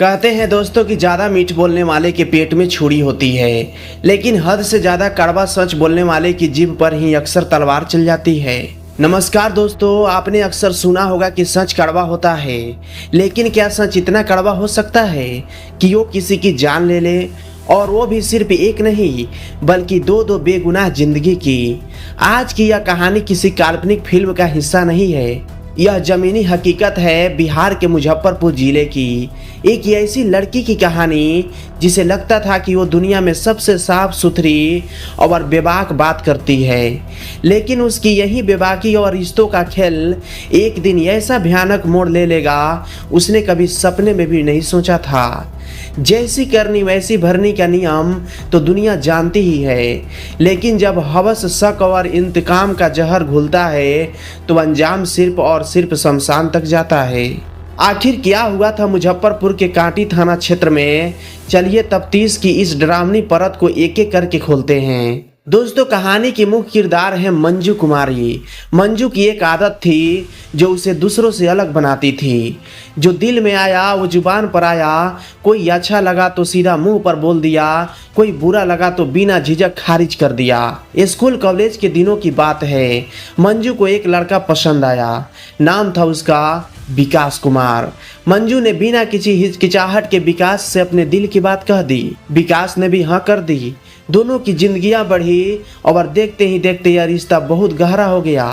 कहते हैं दोस्तों कि ज़्यादा मीठ बोलने वाले के पेट में छुरी होती है, लेकिन हद से ज़्यादा कड़वा सच बोलने वाले की जीभ पर ही अक्सर तलवार चल जाती है। नमस्कार दोस्तों, आपने अक्सर सुना होगा कि सच कड़वा होता है, लेकिन क्या सच इतना कड़वा हो सकता है कि वो किसी की जान ले ले, और वो भी सिर्फ एक नहीं बल्कि दो दो बेगुनाह जिंदगी की। आज की यह कहानी किसी काल्पनिक फिल्म का हिस्सा नहीं है, यह जमीनी हकीकत है बिहार के मुजफ्फरपुर जिले की एक ऐसी लड़की की कहानी जिसे लगता था कि वो दुनिया में सबसे साफ सुथरी और बेबाक बात करती है, लेकिन उसकी यही बेबाकी और रिश्तों का खेल एक दिन ऐसा भयानक मोड़ ले लेगा उसने कभी सपने में भी नहीं सोचा था। जैसी करनी वैसी भरनी का नियम तो दुनिया जानती ही है, लेकिन जब हवस, शक और इंतकाम का जहर घुलता है तो अंजाम सिर्फ और सिर्फ शमशान तक जाता है। आखिर क्या हुआ था मुजफ्फरपुर के कांटी थाना क्षेत्र में? चलिए तफ्तीश की इस डरावनी परत को एक एक करके खोलते हैं। दोस्तों, कहानी की मुख्य किरदार है मंजू कुमारी। मंजू की एक आदत थी जो उसे दूसरों से अलग बनाती थी। जो दिल में आया वो जुबान पर आया, कोई अच्छा लगा तो सीधा मुंह पर बोल दिया, कोई बुरा लगा तो बिना झिझक खारिज कर दिया। स्कूल कॉलेज के दिनों की बात है। मंजू को एक लड़का पसंद आया, नाम था उसका विकास कुमार। मंजू ने बिना किसी हिचकिचाहट के विकास से अपने दिल की बात कह दी। विकास ने भी हाँ कर दी। दोनों की जिंदगियां बढ़ी और देखते ही देखते यह रिश्ता बहुत गहरा हो गया।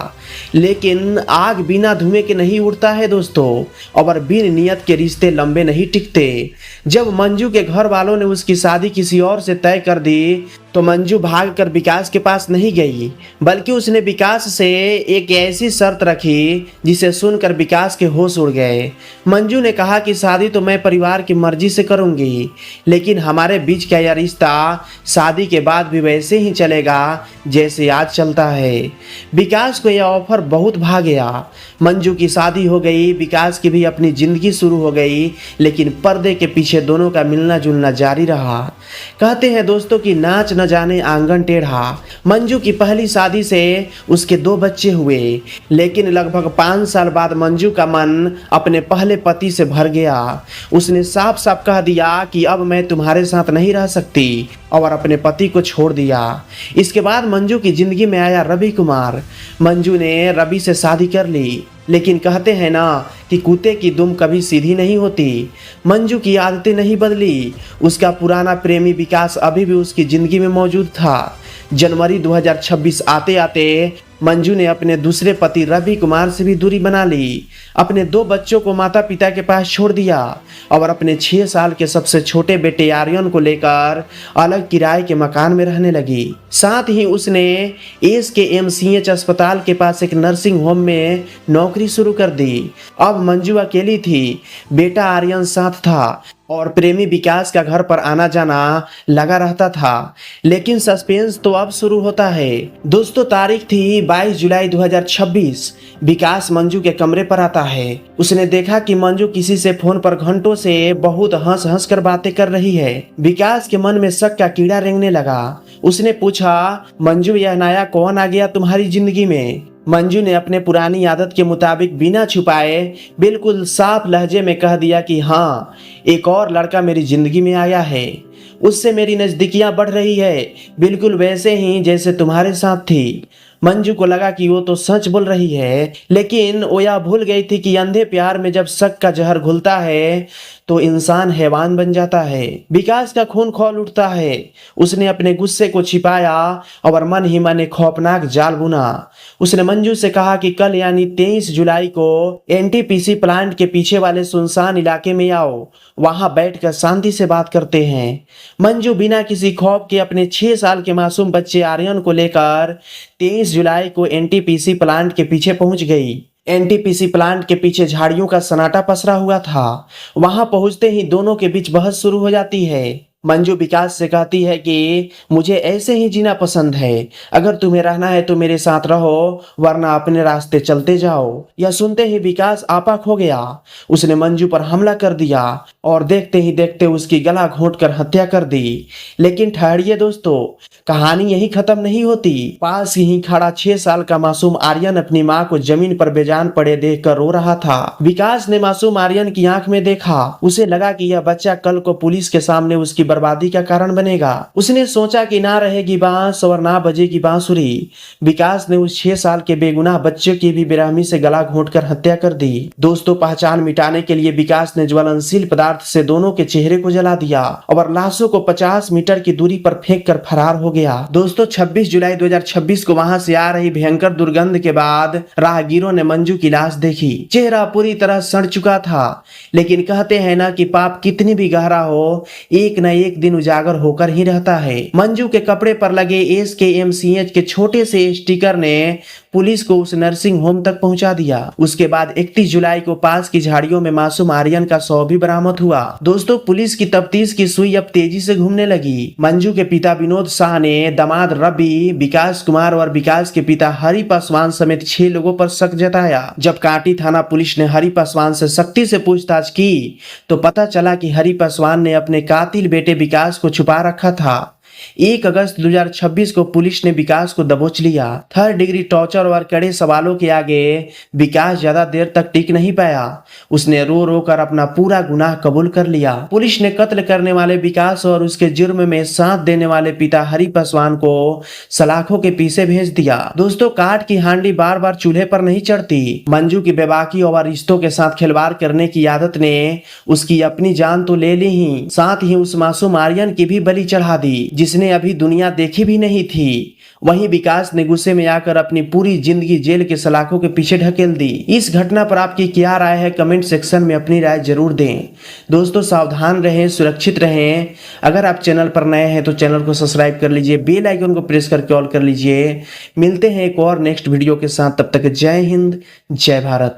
लेकिन आग बिना धुएं के नहीं उड़ता है दोस्तों, और बिन नियत के रिश्ते लंबे नहीं टिकते। जब मंजू के घर वालों ने उसकी शादी किसी और से तय कर दी तो मंजू भागकर विकास के पास नहीं गई, बल्कि उसने विकास से एक ऐसी शर्त रखी जिसे सुनकर विकास के होश उड़ गए। मंजू ने कहा कि शादी तो मैं परिवार की मर्जी से करूंगी, लेकिन हमारे बीच का यह रिश्ता शादी के बाद भी वैसे ही चलेगा जैसे आज चलता है। विकास को यह ऑफर बहुत भा गया। मंजू की शादी हो गई, विकास की भी अपनी जिंदगी शुरू हो गई, लेकिन पर्दे के पीछे दोनों का मिलना जुलना जारी रहा। कहते हैं दोस्तों कि नाच न जाने आंगन टेढ़ा। मंजू की पहली शादी से उसके 2 बच्चे हुए, लेकिन लगभग 5 साल बाद मंजू का मन अपने पहले पति से भर गया। उसने साफ साफ कह दिया कि अब मैं तुम्हारे साथ नहीं रह सकती, और अपने पति को छोड़ दिया। इसके बाद मंजू की जिंदगी में आया रवि कुमार। मंजू ने रवि से शादी कर ली, लेकिन कहते हैं ना कि कुत्ते की दुम कभी सीधी नहीं होती। मंजू की आदतें नहीं बदली। उसका पुराना प्रेमी विकास अभी भी उसकी जिंदगी में मौजूद था। जनवरी 2026 आते आते मंजू ने अपने दूसरे पति रवि कुमार से भी दूरी बना ली। अपने 2 बच्चों को माता पिता के पास छोड़ दिया और अपने 6 साल के सबसे छोटे बेटे आर्यन को लेकर अलग किराए के मकान में रहने लगी। साथ ही उसने SKMCH अस्पताल के पास एक नर्सिंग होम में नौकरी शुरू कर दी। अब मंजू अकेली थी, बेटा आर्यन साथ था और प्रेमी विकास का घर पर आना जाना लगा रहता था। लेकिन सस्पेंस तो अब शुरू होता है दोस्तों। तारीख थी 22 जुलाई 2026। विकास मंजू के कमरे पर आता है। उसने देखा कि मंजू किसी से फोन पर घंटों से बहुत हंस हंस कर बातें कर रही है। विकास के मन में शक का कीड़ा रेंगने लगा। उसने पूछा, मंजू यह नया कौन आ गया तुम्हारी जिंदगी में? मंजू ने अपने पुरानी आदत के मुताबिक बिना छुपाए बिल्कुल साफ लहजे में कह दिया कि हाँ, एक और लड़का मेरी जिंदगी में आया है। उससे मेरी नजदीकियां बढ़ रही है, बिल्कुल वैसे ही जैसे तुम्हारे साथ थी। मंजू को लगा कि वो तो सच बोल रही है, लेकिन वो यह भूल गई थी कि अंधे प्यार में जब शक का जहर घुलता है तो इंसान हैवान बन जाता है। विकास का खून खौल उठता है। उसने अपने गुस्से को छिपाया और मन ही मन एक खौफनाक जाल बुना। उसने मंजू से कहा कि कल यानी 23 जुलाई को NTPC प्लांट के पीछे वाले सुनसान इलाके में आओ, वहां बैठकर शांति से बात करते हैं। मंजू बिना किसी खौफ के अपने 6 साल के मासूम बच्चे आर्यन को लेकर 23 जुलाई को NTPC प्लांट के पीछे पहुंच गई। NTPC प्लांट के पीछे झाड़ियों का सन्नाटा पसरा हुआ था। वहां पहुंचते ही दोनों के बीच बहस शुरू हो जाती है। मंजू विकास से कहती है कि मुझे ऐसे ही जीना पसंद है, अगर तुम्हें रहना है तो मेरे साथ रहो, वरना अपने रास्ते चलते जाओ। यह सुनते ही विकास आपा खो गया। उसने मंजू पर हमला कर दिया और देखते ही देखते उसकी गला घोंटकर हत्या कर दी। लेकिन ठहरिए दोस्तों, कहानी यही खत्म नहीं होती। पास ही खड़ा 6 साल का मासूम आर्यन अपनी माँ को जमीन पर बेजान पड़े देखकर रो रहा था। विकास ने मासूम आर्यन की आंख में देखा। उसे लगा कि यह बच्चा कल को पुलिस के सामने उसकी बर्बादी का कारण बनेगा। उसने सोचा कि ना रहेगी बांस और ना बजेगी बांसुरी। विकास ने उस 6 साल के बेगुनाह बच्चे की भी बेरहमी से गला घोंटकर हत्या कर दी। दोस्तों, पहचान मिटाने के लिए विकास ने ज्वलनशील पदार्थ से दोनों के चेहरे को जला दिया और लाशों को 50 मीटर की दूरी पर फेंक कर फरार हो गया। दोस्तों, 26 जुलाई 2026 को वहां से आ रही भयंकर दुर्गंध के बाद राहगीरों ने मंजू की लाश देखी। चेहरा पूरी तरह सड़ चुका था, लेकिन कहते हैं ना कि पाप कितनी भी गहरा हो, एक न एक दिन उजागर होकर ही रहता है। मंजू के कपड़े पर लगे SKMCH के छोटे से स्टिकर ने पुलिस को उस नर्सिंग होम तक पहुंचा दिया। उसके बाद 31 जुलाई को पास की झाड़ियों में मासूम आर्यन का शव भी बरामद हुआ। दोस्तों, पुलिस की तफ्तीश की सुई अब तेजी से घूमने लगी। मंजू के पिता विनोद शाह ने दामाद रवि, विकास कुमार और विकास के पिता हरि पासवान समेत 6 लोगों पर शक जताया। जब कांटी थाना पुलिस ने हरि पासवान से सख्ती से पूछताछ की तो पता चला कि हरि पासवान ने अपने कातिल बेटे विकास को छुपा रखा था। 1 अगस्त 2026 को पुलिस ने विकास को दबोच लिया। 3rd डिग्री टॉर्चर और कड़े सवालों के आगे विकास ज्यादा देर तक टिक नहीं पाया। उसने रो रो कर अपना पूरा गुनाह कबूल कर लिया। पुलिस ने कत्ल करने वाले विकास और उसके जुर्म में साथ देने वाले पिता हरि पासवान को सलाखों के पीछे भेज दिया। दोस्तों, काठ की हांडी बार बार चूल्हे पर नहीं चढ़ती। मंजू की बेबाकी और रिश्तों के साथ खिलवाड़ करने की आदत ने उसकी अपनी जान तो ले ली ही, साथ ही उस मासूम आर्यन की भी बलि चढ़ा दी जिसने अभी दुनिया देखी भी नहीं थी। वहीं विकास ने गुस्से में आकर अपनी पूरी जिंदगी जेल के सलाखों के पीछे ढकेल दी। इस घटना पर आपकी क्या राय है, कमेंट सेक्शन में अपनी राय जरूर दें। दोस्तों, सावधान रहें, सुरक्षित रहें। अगर आप चैनल पर नए हैं तो चैनल को सब्सक्राइब कर लीजिए, बेल आइकन को प्रेस करके ऑल कर लीजिए। मिलते हैं एक और नेक्स्ट वीडियो के साथ, तब तक जय हिंद, जय भारत।